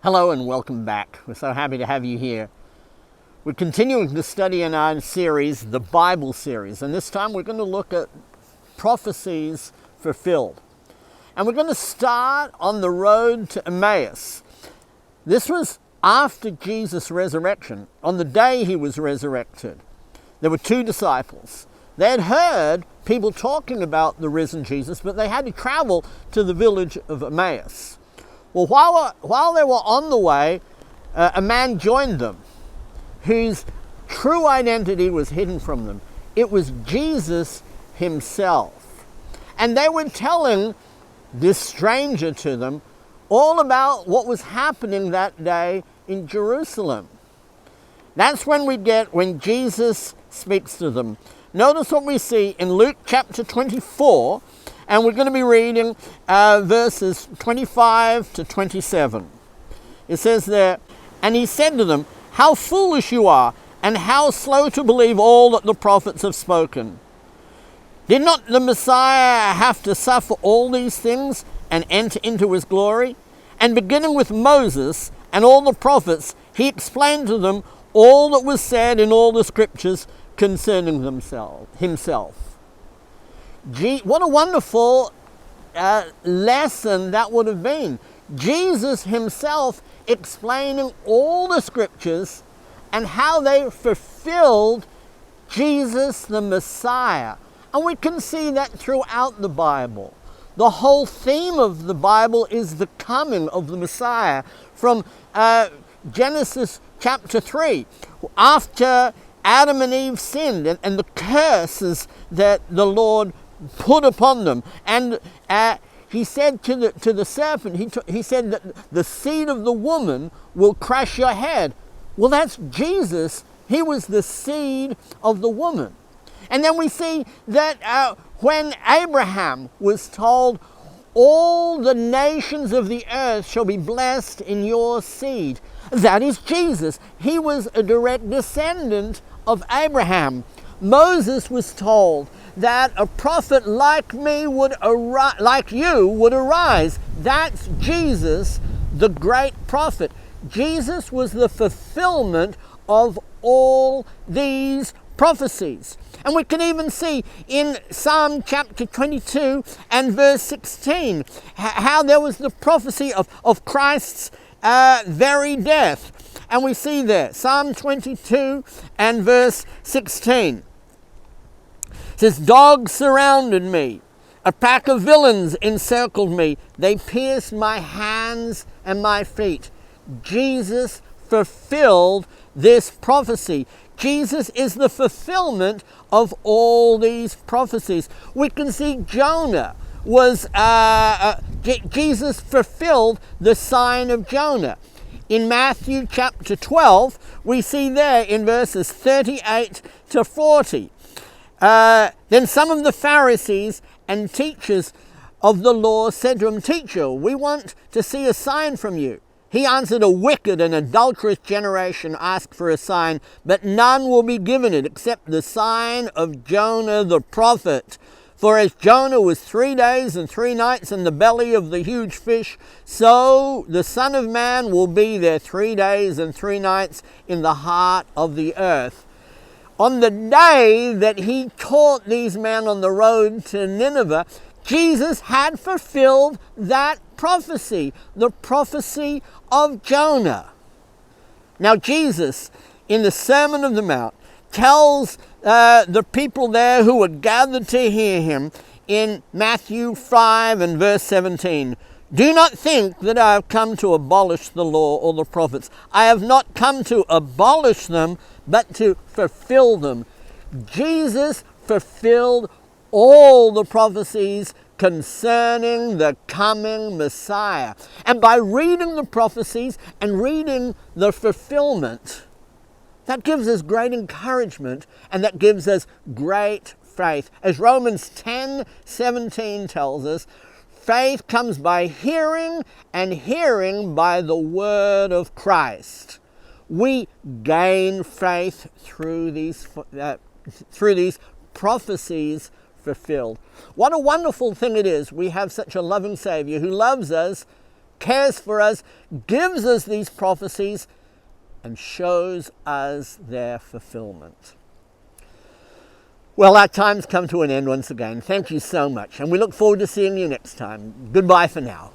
Hello and welcome back. We're so happy to have you here. We're continuing to study in our series, the Bible series, and this time we're going to look at prophecies fulfilled. And we're going to start on the road to Emmaus. This was after Jesus' resurrection. On the day he was resurrected, there were two disciples. They had heard people talking about the risen Jesus, but they had to travel to the village of Emmaus. Well, while they were on the way, a man joined them whose true identity was hidden from them. It was Jesus himself. And they were telling this stranger to them all about what was happening that day in Jerusalem. That's when Jesus speaks to them. Notice what we see in Luke chapter 24, and we're going to be reading verses 25 to 27. It says there, "And he said to them, 'How foolish you are, and how slow to believe all that the prophets have spoken. Did not the Messiah have to suffer all these things and enter into his glory?' And beginning with Moses and all the prophets, he explained to them all that was said in all the scriptures concerning himself." What a wonderful lesson that would have been. Jesus himself explaining all the scriptures and how they fulfilled Jesus the Messiah. And we can see that throughout the Bible. The whole theme of the Bible is the coming of the Messiah. From Genesis chapter 3, after Adam and Eve sinned and the curses that the Lord put upon them, and he said to the serpent, he said that the seed of the woman will crush your head. Well, that's Jesus. He was the seed of the woman. And then we see that when Abraham was told, "All the nations of the earth shall be blessed in your seed," that is Jesus. He was a direct descendant of Abraham. Moses was told that a prophet like you would arise. That's Jesus, the great prophet. Jesus was the fulfillment of all these prophecies. And we can even see in Psalm chapter 22 and verse 16 how there was the prophecy of Christ's very death. And we see there, Psalm 22 and verse 16. It says, "Dogs surrounded me. A pack of villains encircled me. They pierced my hands and my feet." Jesus fulfilled this prophecy. Jesus is the fulfillment of all these prophecies. We can see Jonah was, Jesus fulfilled the sign of Jonah. In Matthew chapter 12, we see there in verses 38 to 40. Then some of the Pharisees and teachers of the law said to him, "Teacher, we want to see a sign from you." He answered, "A wicked and adulterous generation ask for a sign, but none will be given it except the sign of Jonah the prophet. For as Jonah was 3 days and 3 nights in the belly of the huge fish, so the Son of Man will be there 3 days and 3 nights in the heart of the earth." On the day that he taught these men on the road to Nineveh, Jesus had fulfilled that prophecy, the prophecy of Jonah. Now Jesus, in the Sermon on the Mount, tells the people there who were gathered to hear him in Matthew 5 and verse 17, "Do not think that I have come to abolish the law or the prophets. I have not come to abolish them, but to fulfill them." Jesus fulfilled all the prophecies concerning the coming Messiah. And by reading the prophecies and reading the fulfillment, that gives us great encouragement and that gives us great faith. As Romans 10:17 tells us, faith comes by hearing, and hearing by the word of Christ. We gain faith through these prophecies fulfilled. What a wonderful thing it is. We have such a loving Savior who loves us cares for us, gives us these prophecies, and shows us their fulfillment. Well, our time's come to an end once again. Thank you so much, and we look forward to seeing you next time. Goodbye for now.